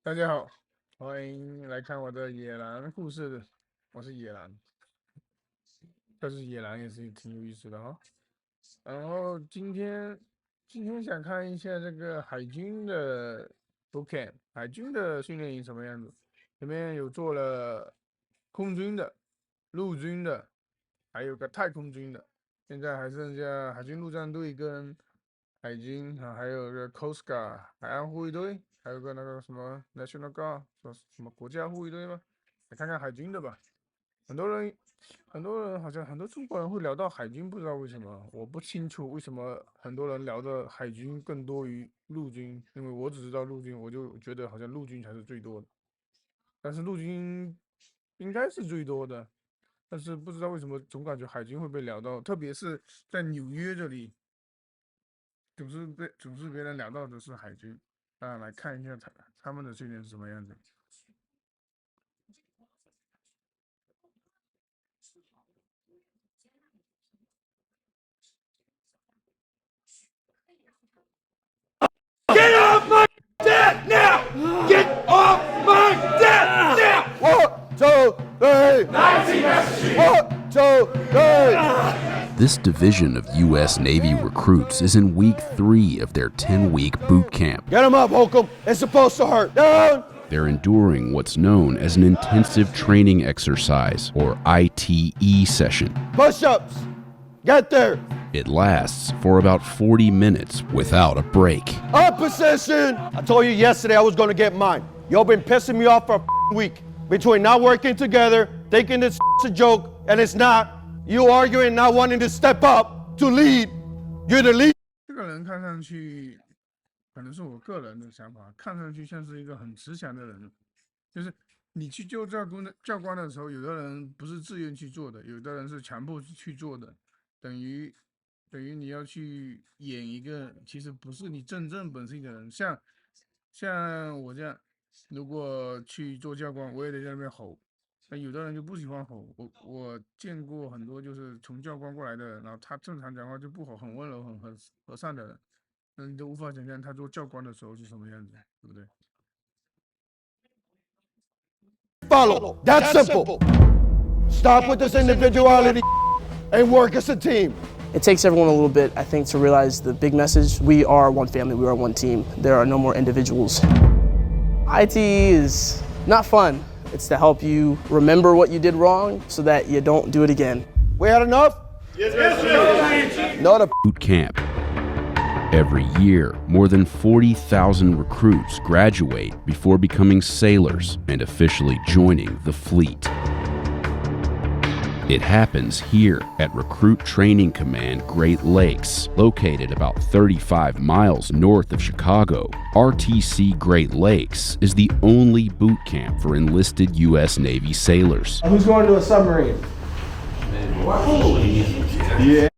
大家好，欢迎来看我的野狼故事。我是野狼，但是野狼也是挺有意思的哈。然后今天想看一下这个海军的 bootcamp，海军的训练营什么样子？里面有做了空军的、陆军的，还有个太空军的。现在还剩下海军陆战队跟海军啊，还有个 Coast Guard 海岸护卫队，还有个那个什么 National Guard 什么国家护卫队吧。来看看海军的吧。很多人好像很多中国人会聊到海军，不知道为什么，我不清楚为什么很多人聊的海军更多于陆军，因为我只知道陆军，我就觉得好像陆军才是最多的，但是陆军应该是最多的，但是不知道为什么总感觉海军会被聊到，特别是在纽约这里，总是别人聊到的是海军啊，来看一下他们的训练是什么样子。Get off my deck now! Get off my deck now! 1, 2, 3. 1, 2, 3. This division of U.S. Navy recruits is in week 3 of their 10-week boot camp. Get him up, Holcomb. It's supposed to hurt. Down. They're enduring what's known as an intensive training exercise, or ITE session. Push-ups. Get there. It lasts for about 40 minutes without a break. Up position. I told you yesterday I was going to get mine. Y'all been pissing me off for a week. Between not working together, thinking this is a joke, and it's not. You arguing, not wanting to step up to lead. You're the lead. 这个人看上去，可能是我个人的想法，看上去像是一个很慈祥的人。就是你去救教官的时候，有的人不是自愿去做的，有的人是强迫去做的，等于你要去演一个其实不是你真正本性的人。像我这样，如果去做教官，我也得在那边吼。但有的人就不喜欢吼，我见过很多就是从教官过来的，然后他正常讲话就不吼，很温柔、很和善的人，你都无法想象他做教官的时候是什么样子，对不对？ Follow. That's simple. Stop with this individuality and work as a team. It takes everyone a little bit, I think, to realize the big message. We are one family, we are one team. There are no more individuals. IT is not fun. It's to help you remember what you did wrong so that you don't do it again. We had enough? Yes, sir. Not a Boot camp. Every year, more than 40,000 recruits graduate before becoming sailors and officially joining the fleet. It happens here at Recruit Training Command Great Lakes, located about 35 miles north of Chicago. RTC Great Lakes is the only boot camp for enlisted U.S. Navy sailors. Who's going to a submarine? Yeah.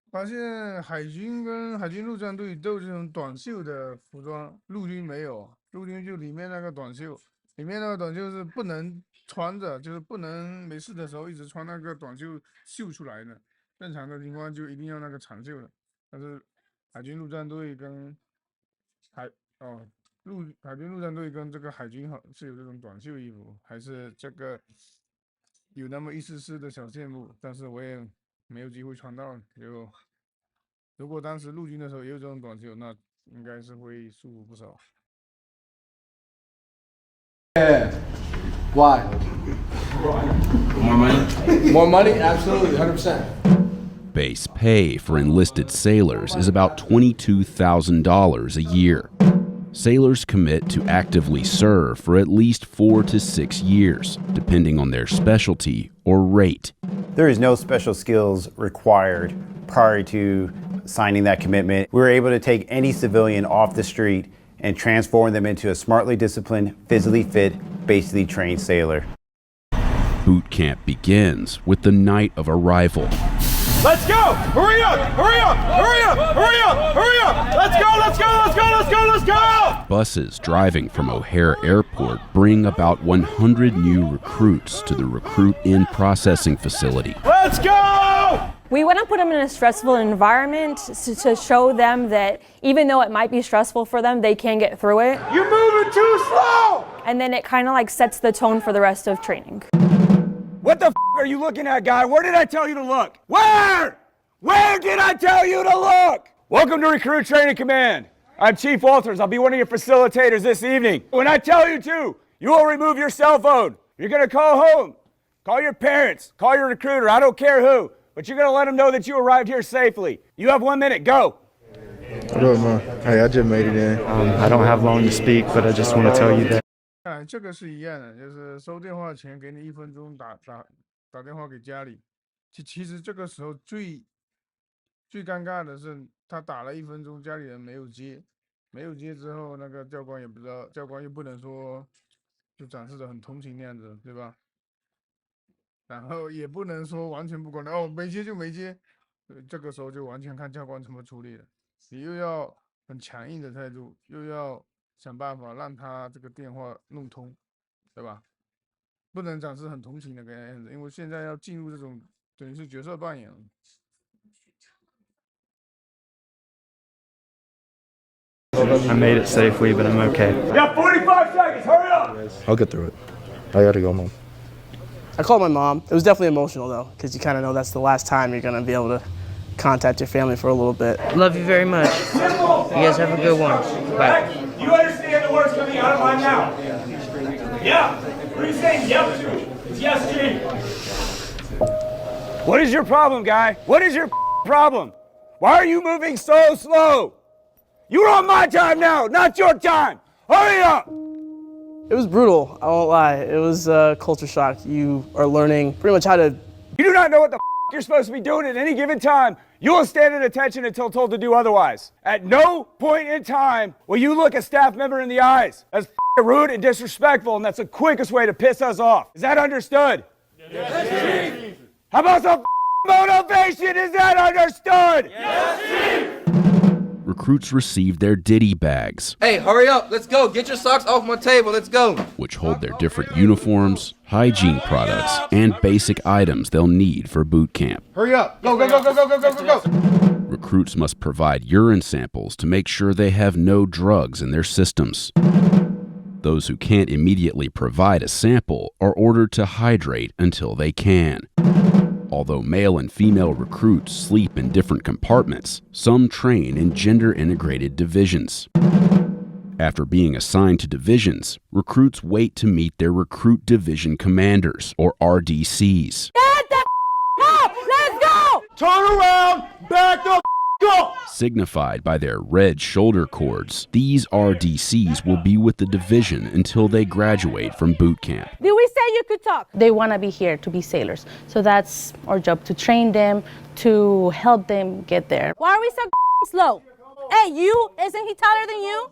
发现海军跟海军陆战队都有这种短袖的服装，陆军没有，陆军就里面那个短袖，里面那个短袖是不能穿着，就是不能没事的时候一直穿那个短袖绣出来的，正常的情况就一定要那个长袖的。但是海军陆战队跟海哦海军陆战队跟这个海军是有这种短袖衣服，还是这个有那么一丝丝的小羡慕，但是我也没有机会穿到，就如果当时陆军的时候也有这种短袖，那应该是会舒服不少。Yeah. Why? More money? More money? Absolutely, 100%. Base pay for enlisted sailors is about $22,000 a year. Sailors commit to actively serve for at least 4 to 6 years, depending on their specialty or rate. There is no special skills required prior to signing that commitment. We were able to take any civilian off the street and transform them into a smartly disciplined, physically fit, basically trained sailor. Boot camp begins with the night of arrival. Let's go! Hurry up! Hurry up! Hurry up! Hurry up! Hurry up! Let's go! Let's go! Let's go! Let's go! Let's go! Buses driving from O'Hare Airport bring about 100 new recruits to the Recruit In Processing Facility. Let's go! We want to put them in a stressful environment to show them that even though it might be stressful for them, they can get through it. You're moving You're too slow! And then it kind of like sets the tone for the rest of training. What the are you looking at, guy? Where did I tell you to look? Where? Where did I tell you to look? Welcome to Recruit Training Command. I'm Chief Walters. I'll be one of your facilitators this evening. When I tell you to, you will remove your cell phone. You're gonna call home, call your parents, call your recruiter, I don't care who, but you're gonna let them know that you arrived here safely. You have 1 minute, go. What up, man? Hey, I just made it in. I don't have long to speak, but I just want to tell you that. 这个是一样的，就是收电话前给你1分钟打电话给家里。其实这个时候最尴尬的是，他打了1分钟，家里人没有接之后，那个教官也不知道，教官又不能说就展示的很同情那样子，对吧？然后也不能说完全不管哦，没接就没接，这个时候就完全看教官怎么处理了。你又要很强硬的态度，又要想办法让他这个电话弄通，对吧？不能展示很同情的个样子，因为现在要进入这种等于是角色扮演了。I made it safely, but I'm okay. You got 45 seconds, hurry up! I'll get through it. I gotta go, Mom. I called my mom. It was definitely emotional though, because you kind of know that's the last time you're gonna be able to contact your family for a little bit. Love you very much. You guys have a good one. Bye. You understand the words coming out of my mouth? Yeah. What are you saying yep to? It's yes, Chief. What is your problem, guy? What is your problem? Why are you moving so slow? You're on my time now, not your time. Hurry up! It was brutal, I won't lie. It was a culture shock. You are learning pretty much how to... You do not know what the you're supposed to be doing at any given time. You will stand at attention until told to do otherwise. At no point in time will you look a staff member in the eyes. That's rude and disrespectful, and that's the quickest way to piss us off. Is that understood? Yes, Chief. How about some motivation? Is that understood? Yes, Chief. Recruits receive their ditty bags. Hey, hurry up. Let's go. Get your socks off my table. Let's go. Which hold their different uniforms, hygiene products, and basic items they'll need for boot camp. Hurry up. Go, go, go, go, go, go, go, go, go. Recruits must provide urine samples to make sure they have no drugs in their systems. Those who can't immediately provide a sample are ordered to hydrate until they can. Although male and female recruits sleep in different compartments, some train in gender-integrated divisions. After being assigned to divisions, recruits wait to meet their recruit division commanders, or RDCs. Get the up! Let's go! Turn around, back the up! Signified by their red shoulder cords, these RDCs will be with the division until they graduate from boot camp. Did we say you could talk? They want to be here to be sailors. So that's our job, to train them, to help them get there. Why are we so slow? Hey, you? Isn't he taller than you?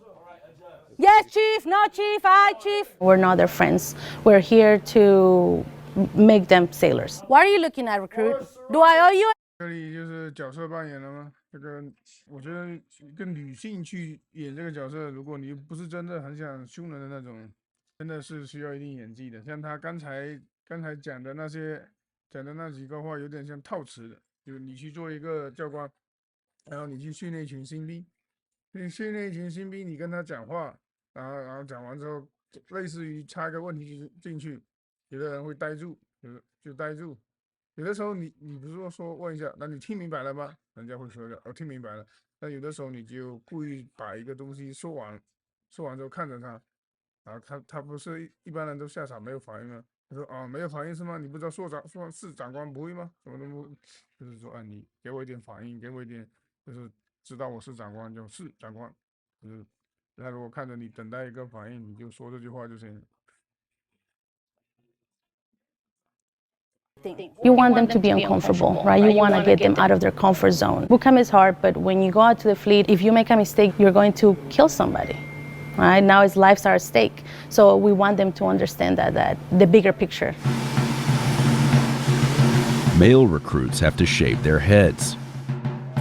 Yes, Chief. No, Chief. Aye, Chief. We're not their friends. We're here to make them sailors. Why are you looking at recruit? Do I owe you? 这里就是角色扮演了吗？这个我觉得一个女性去演这个角色，如果你不是真的很想凶人的那种，真的是需要一定演技的。像他刚才讲的那几个话，有点像套词的，就是你去做一个教官，然后你去训练一群新兵，你跟他讲话，然后讲完之后，类似于插一个问题进去，有的人会呆住，就呆住。有的时候你不是说问一下，那你听明白了吗？人家会说的，我听明白了。但有的时候你就故意把一个东西说完之后看着他，然后他不是一般人都吓傻没有反应吗？他说啊没有反应是吗？你不知道是长官不会吗？什么都不，就是说啊你给我一点反应，给我一点就是知道我是长官就是长官，就是他如果看着你等待一个反应，你就说这句话就行了。You want them to be uncomfortable, right? You want to get them out of their comfort zone. Boot camp is hard, but when you go out to the fleet, if you make a mistake, you're going to kill somebody, right? Now his lives are at stake. So we want them to understand that the bigger picture. Male recruits have to shave their heads.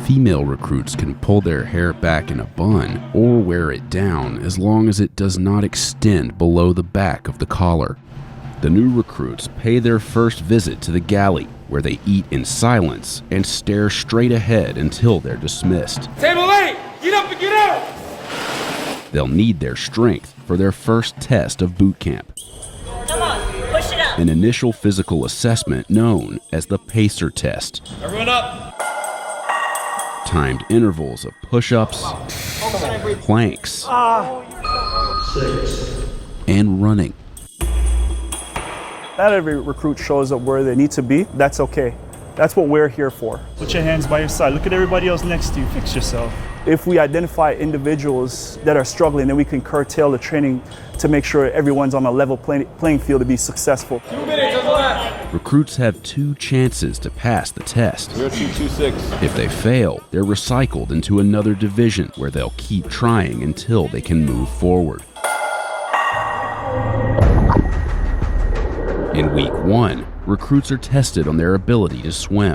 Female recruits can pull their hair back in a bun or wear it down as long as it does not extend below the back of the collar. The new recruits pay their first visit to the galley, where they eat in silence and stare straight ahead until they're dismissed. Table 8, get up and get out! They'll need their strength for their first test of boot camp. Come on, push it up. An initial physical assessment known as the pacer test. Everyone up. Timed intervals of push-ups, planks, and running. Not every recruit shows up where they need to be. That's okay. That's what we're here for. Put your hands by your side. Look at everybody else next to you. Fix yourself. If we identify individuals that are struggling, then we can curtail the training to make sure everyone's on a level playing field to be successful. 2 minutes on the left. Recruits have 2 chances to pass the test. 0226. If they fail, they're recycled into another division where they'll keep trying until they can move forward. In week 1, recruits are tested on their ability to swim.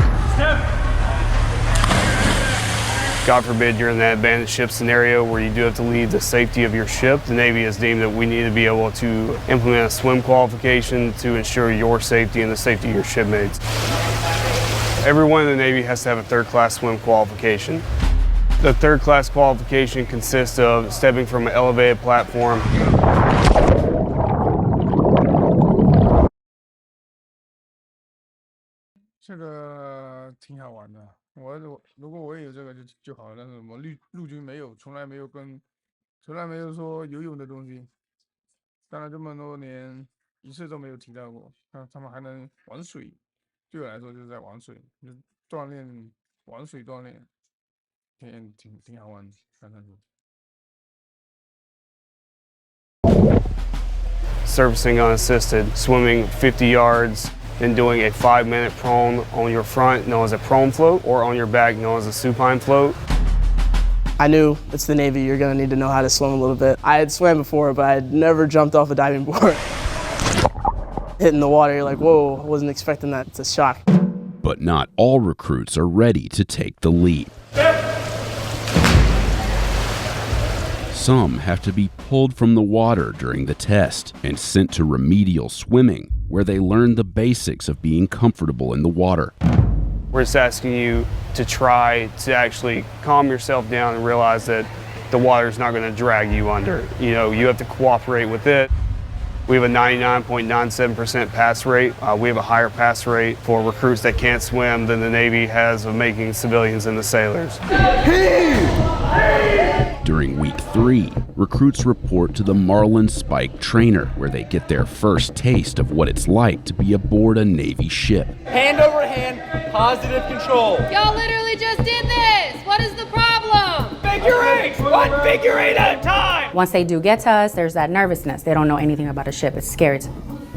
God forbid you're in that abandoned ship scenario where you do have to leave the safety of your ship. The Navy has deemed that we need to be able to implement a swim qualification to ensure your safety and the safety of your shipmates. Everyone in the Navy has to have a third-class swim qualification. The third-class qualification consists of stepping from an elevated platform.这个挺好玩的。如果我也有这个就好了，但是我们陆军没有，从来没有说游泳的东西，当了这么多年，一次都没有提到过。他们还能玩水，对我来说就是在玩水，就是锻炼玩水锻炼，挺好玩的，看上去。Surfacing unassisted, swimming 50 yards, then doing a 5-minute prone on your front, known as a prone float, or on your back, known as a supine float. I knew it's the Navy, you're gonna need to know how to swim a little bit. I had swam before, but I had never jumped off a diving board. Hitting the water, you're like, whoa, I wasn't expecting that. It's a shock. But not all recruits are ready to take the leap. Some have to be pulled from the water during the test and sent to remedial swimming, where they learn the basics of being comfortable in the water. We're just asking you to try to actually calm yourself down and realize that the water's not going to drag you under. You know, you have to cooperate with it. We have a 99.97% pass rate. We have a higher pass rate for recruits that can't swim than the Navy has of making civilians into sailors. During week 3, recruits report to the Marlin Spike trainer, where they get their first taste of what it's like to be aboard a Navy ship. Hand over hand, positive control. Y'all literally just did this. What is the problem? Figure 8, 1 figure 8 at a time. Once they do get to us, there's that nervousness. They don't know anything about a ship. It's scary. It's a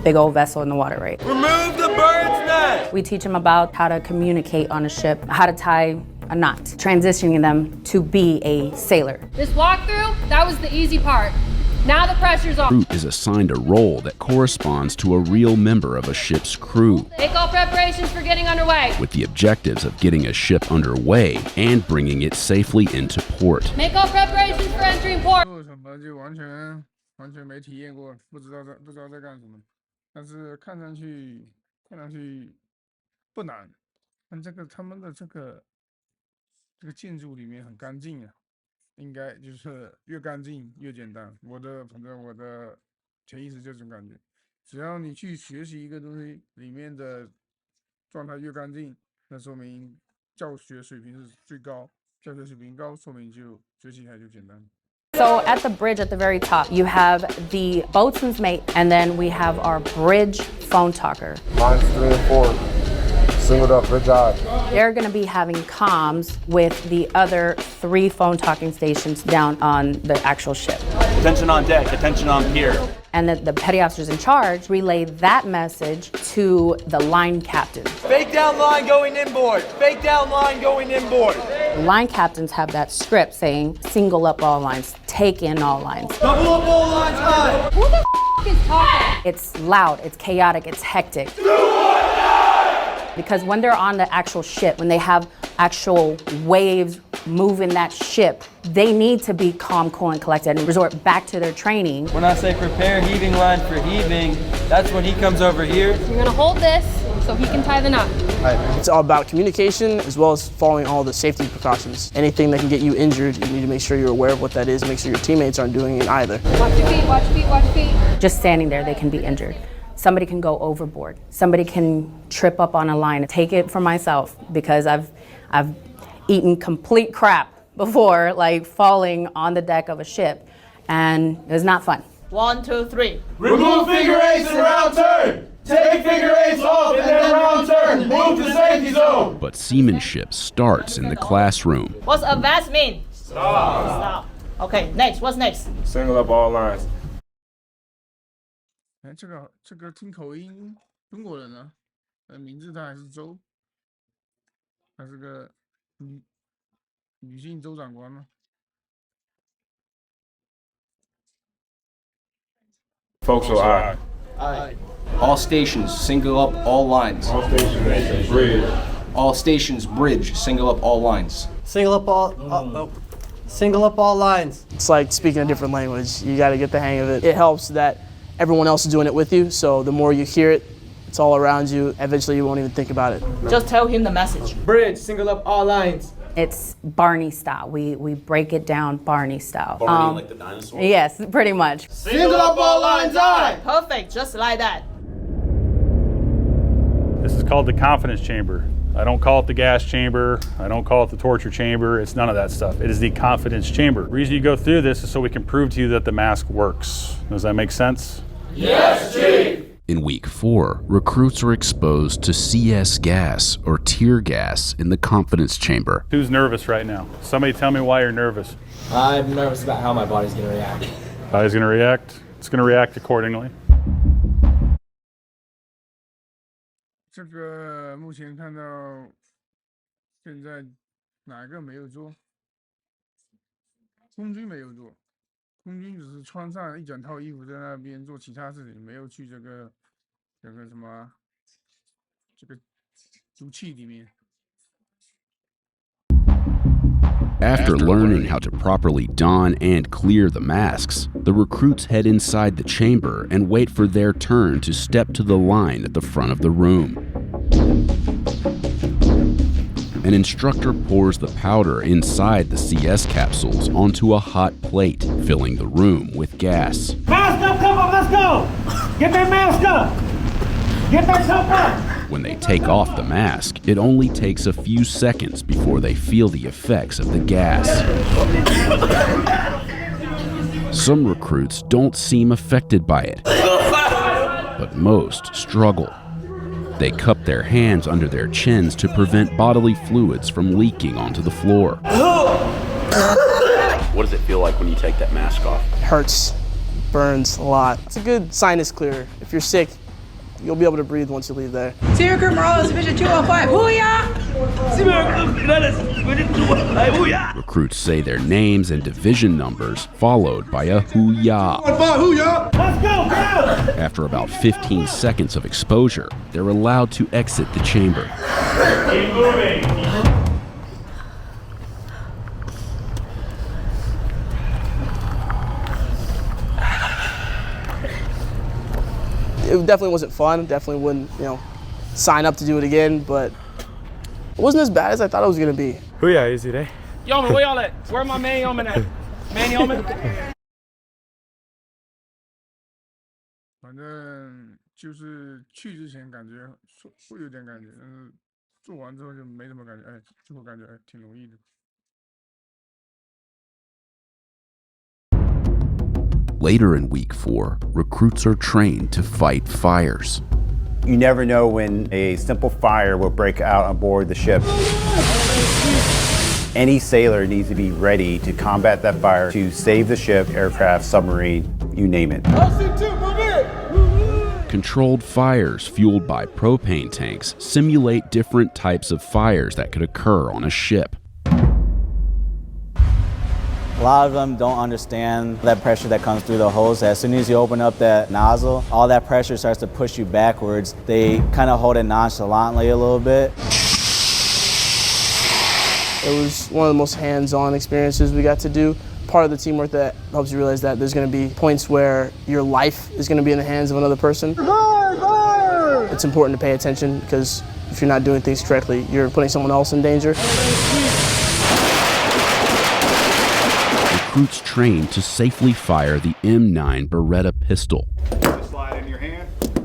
big old vessel in the water, right? Remove the bird's nest. We teach them about how to communicate on a ship, how to tie a knot, transitioning them to be a sailor. This walkthrough, that was the easy part. Now the pressure's on. Recruit is assigned a role that corresponds to a real member of a ship's crew, Make all preparations for getting underway. with the objectives of getting a ship underway and bringing it safely into port. Make all preparations for entering port. 做什么就完全没体验过，不知道在干什么，但是看上去不难，但他们的这个建筑里面很干净啊，应该就是越干净越简单。反正我的潜意识就这种感觉，只要你去学习一个东西，里面的状态越干净，那说明教学水平是最高，教学水平高，说明就学习起来就简单。 So at the bridge at the very top, you have the boatswain's mate, and then we have our bridge phone talker. Lines 3 and 4. Singled up, good job. They're going to be having comms with the other 3 phone talking stations down on the actual ship. Attention on deck, attention on pier. And the petty officers in charge relay that message to the line captains. Fake down line going inboard. Fake down line going inboard. Line captains have that script saying, single up all lines, take in all lines. Double up all lines high. Who the is talking? It's loud, it's chaotic, it's hectic. Because when they're on the actual ship, when they have actual waves moving that ship, they need to be calm, cool, and collected and resort back to their training. When I say prepare heaving line for heaving, that's when he comes over here. You're gonna hold this so he can tie the knot. It's all about communication as well as following all the safety precautions. Anything that can get you injured, you need to make sure you're aware of what that is, make sure your teammates aren't doing it either. Watch your feet, watch your feet, watch your feet. Just standing there, they can be injured. Somebody can go overboard. Somebody can trip up on a line. Take it from myself because I've eaten complete crap before, like falling on the deck of a ship, and it's not fun. 1, 2, 3. Remove figure eights and round turn. Take figure eights off and then round turn. Move to safety zone. But seamanship starts in the classroom. What's advance mean? Stop. Okay, next. What's next? Single up all lines. 哎，这个听口音，中国人呢，名字他还是周，他是个女性州长官吗？ Folks will aye. Aye. All stations, single up all lines. All stations, bridge. All stations, bridge, single up all lines. Single up all. Single up all lines. It's like speaking a different language. You got to get the hang of it. It helps that everyone else is doing it with you, so the more you hear it, it's all around you. Eventually, you won't even think about it. Just tell him the message. Bridge, single up all lines. It's Barney style. We break it down Barney style. Barney like the dinosaur? Yes, pretty much. Single up all lines, aye. Perfect, just like that. This is called the confidence chamber. I don't call it the gas chamber. I don't call it the torture chamber. It's none of that stuff. It is the confidence chamber. The reason you go through this is so we can prove to you that the mask works. Does that make sense? Yes, Chief. In week 4, recruits are exposed to CS gas or tear gas in the confidence chamber. Who's nervous right now? Somebody tell me why you're nervous. I'm nervous about how my body's going to react. Body's going to react? It's going to react accordingly. 这个目前看到，现在哪个没有做？空军没有做，空军只是穿上一整套衣服在那边做其他事情，没有去这个什么这个毒气里面。 After learning how to properly don and clear the masks, the recruits head inside the chamber and wait for their turn to step to the line at the front of the room. An instructor pours the powder inside the CS capsules onto a hot plate, filling the room with gas. Mask up, come on, let's go. Get that mask up. Get that cup up. When they take off the mask, it only takes a few seconds before they feel the effects of the gas. Some recruits don't seem affected by it, but most struggle. They cup their hands under their chins to prevent bodily fluids from leaking onto the floor. What does it feel like when you take that mask off? It hurts, burns a lot. It's a good sinus clearer. If you're sick, you'll be able to breathe once you leave there. Senior Crew Morales, Division 205, hoo-yah! Recruits say their names and division numbers, followed by a hoo-yah. Let's go, girl! After about 15 seconds of exposure, they're allowed to exit the chamber. Keep moving. It definitely wasn't fun. Definitely wouldn't, sign up to do it again, but it wasn't as bad as I thought it was gonna be. Hoo-yah, easy day. Yeoman, where y'all at? Where my man yeoman at? Man yeoman? 反正就是去之前感觉会有点感觉，但是做完之后就没什么感觉，哎，最后感觉挺容易的。 Later in week 4, recruits are trained to fight fires. You never know when a simple fire will break out on board the ship. Any sailor needs to be ready to combat that fire to save the ship, aircraft, submarine, you name it. Controlled fires fueled by propane tanks simulate different types of fires that could occur on a ship. A lot of them don't understand that pressure that comes through the hose. As soon as you open up that nozzle, all that pressure starts to push you backwards. They kind of hold it nonchalantly a little bit. It was one of the most hands-on experiences we got to do. Part of the teamwork that helps you realize that there's going to be points where your life is going to be in the hands of another person. It's important to pay attention because if you're not doing things correctly, you're putting someone else in danger. Recruits trained to safely fire the M9 Beretta pistol,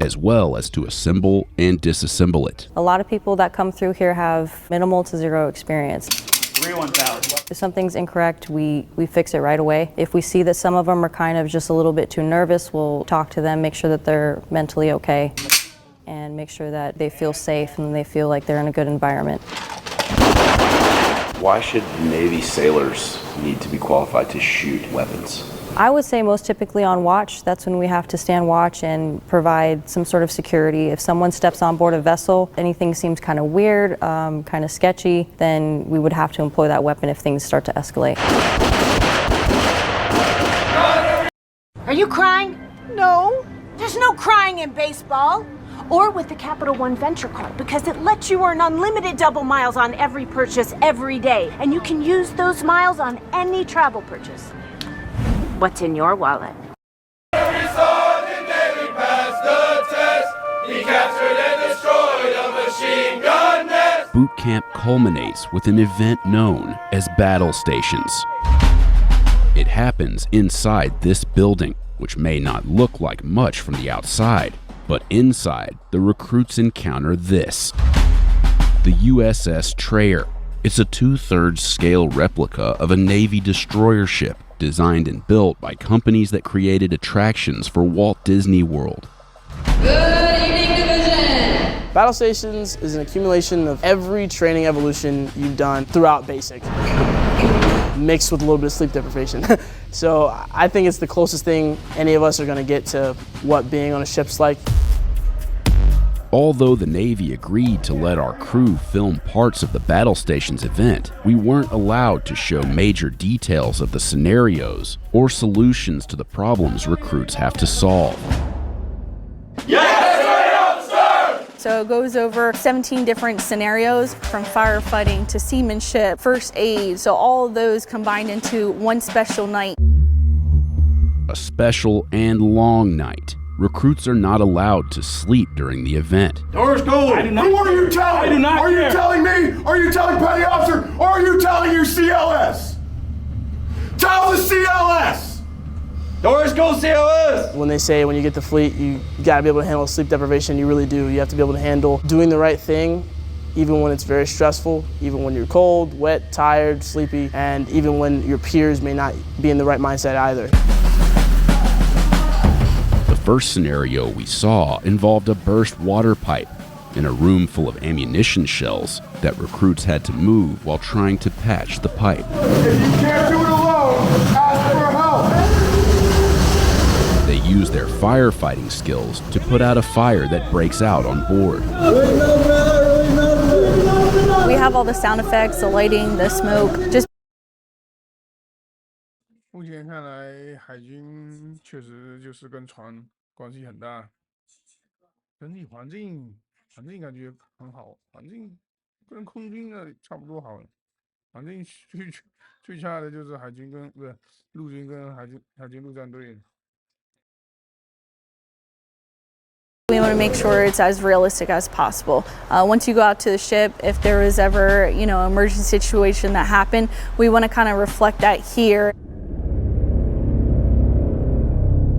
as well as to assemble and disassemble it. A lot of people that come through here have minimal to zero experience. 3-1000. If something's incorrect, we fix it right away. If we see that some of them are kind of just a little bit too nervous, we'll talk to them, make sure that they're mentally okay, and make sure that they feel safe and they feel like they're in a good environment. Why should Navy sailors need to be qualified to shoot weapons? I would say most typically on watch. That's when we have to stand watch and provide some sort of security. If someone steps on board a vessel, anything seems kind of weird, kind of sketchy, then we would have to employ that weapon if things start to escalate. Are you crying? No. There's no crying in baseball. Or with the Capital One Venture Card, because it lets you earn unlimited double miles on every purchase every day. And you can use those miles on any travel purchase. What's in your wallet? Every sergeant Navy passed the test. He captured and destroyed a machine gun nest. Boot camp culminates with an event known as battle stations. It happens inside this building, which may not look like much from the outside. But inside, the recruits encounter this. The USS Trayer. It's a 2/3 scale replica of a Navy destroyer ship designed and built by companies that created attractions for Walt Disney World. Good evening, Division! Battle stations is an accumulation of every training evolution you've done throughout basic, mixed with a little bit of sleep deprivation. So I think it's the closest thing any of us are going to get to what being on a ship's like. Although the Navy agreed to let our crew film parts of the battle stations event, we weren't allowed to show major details of the scenarios or solutions to the problems recruits have to solve. So it goes over 17 different scenarios, from firefighting to seamanship, first aid, so all of those combined into one special night. A special and long night. Recruits are not allowed to sleep during the event. Doors go. Who are you telling? I do not Are care. you telling me? Are you telling Petty Officer? Or are you telling your CLS? Tell the CLS! Doors go CLS! When they say when you get to fleet, you got to be able to handle sleep deprivation, you really do. You have to be able to handle doing the right thing, even when it's very stressful, even when you're cold, wet, tired, sleepy, and even when your peers may not be in the right mindset either. The first scenario we saw involved a burst water pipe in a room full of ammunition shells that recruits had to move while trying to patch the pipe. If you can't do it alone, ask for help! They use their firefighting skills to put out a fire that breaks out on board. We have all the sound effects, the lighting, the smoke, just 目前看来，海军确实就是跟船关系很大，整体环境感觉很好，环境跟空军的差不多好。反正最差的就是海军跟不是陆军跟海军陆战队。we want to make sure it's as realistic as possible. Once you go out to the ship, if there was ever, emergency situation that happened, we want to kind of reflect that here.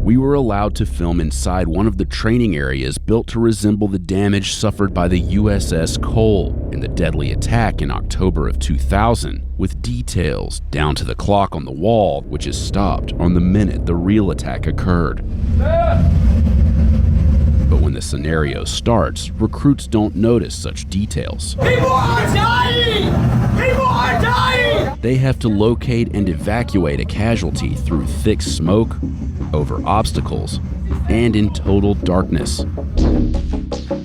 We were allowed to film inside one of the training areas built to resemble the damage suffered by the USS Cole in the deadly attack in October of 2000, with details down to the clock on the wall, which is stopped on the minute the real attack occurred. But when the scenario starts, recruits don't notice such details. People are dying! People are dying! They have to locate and evacuate a casualty through thick smoke, over obstacles, and in total darkness.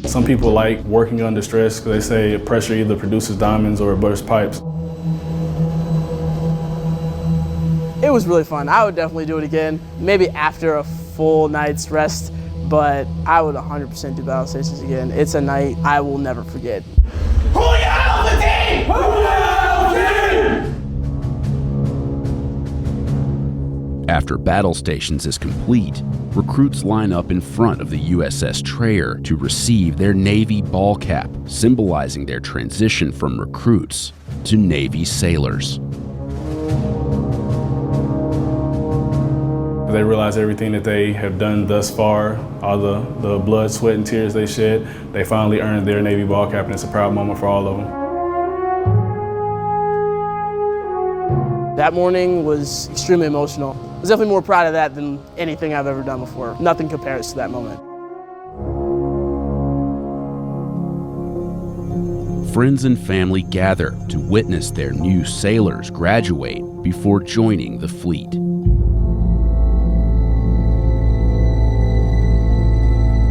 Some people like working under stress because they say pressure either produces diamonds or it bursts pipes. It was really fun. I would definitely do it again, maybe after a full night's rest, but I would 100% do battle stations again. It's a night I will never forget. After battle stations is complete, recruits line up in front of the USS Trayer to receive their Navy ball cap, symbolizing their transition from recruits to Navy sailors. They realize everything that they have done thus far, all the blood, sweat, and tears they shed, they finally earned their Navy ball cap, and it's a proud moment for all of them. That morning was extremely emotional. I was definitely more proud of that than anything I've ever done before. Nothing compares to that moment. Friends and family gather to witness their new sailors graduate before joining the fleet.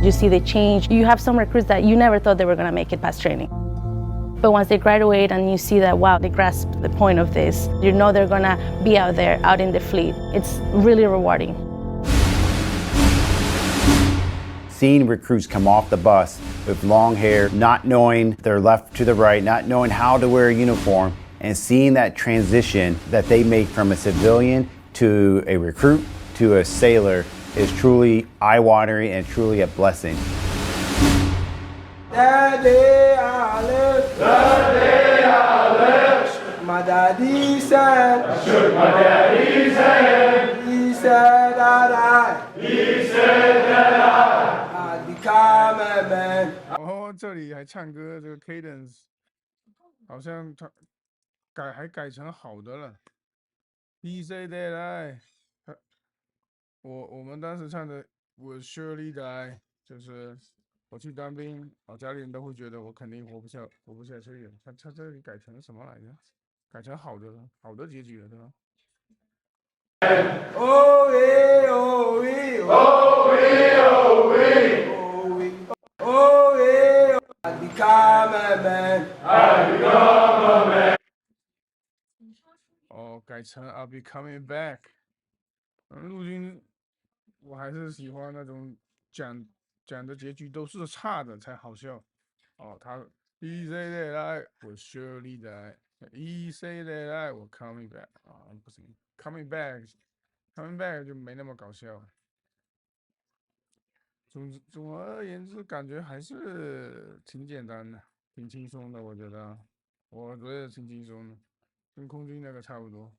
You see the change. You have some recruits that you never thought they were going to make it past training. But once they graduate and you see that, wow, they grasp the point of this, you know they're going to be out there, out in the fleet. It's really rewarding. Seeing recruits come off the bus with long hair, not knowing their left to the right, not knowing how to wear a uniform, and seeing that transition that they make from a civilian to a recruit to a sailor is truly eye-watering and truly a blessing. Daddy, I live. Daddy, I live. My daddy said. I shook my daddy's hand. He said that I'd become a man. 哦，这里还唱歌，这个 cadence 好像他还改成好的了。He said that I，我们当时唱的我 surely die，就是我去当兵，家里人都会觉得我肯定活不下去了。他这里改成什么来着？改成好的了，好的结局了，对吧Oh we, oh we, oh we, oh we, oh we, oh we, I'd become a man. I'd become a man. 哦，改成 I'll be coming back。陆军我还是喜欢那种讲的结局都是差的才好笑。哦，他 He say that I will surely die. He say that I will coming back. 啊，不行，coming back 就没那么搞笑。总而言之，感觉还是挺简单的，挺轻松的，我觉得挺轻松的，跟空军那个差不多。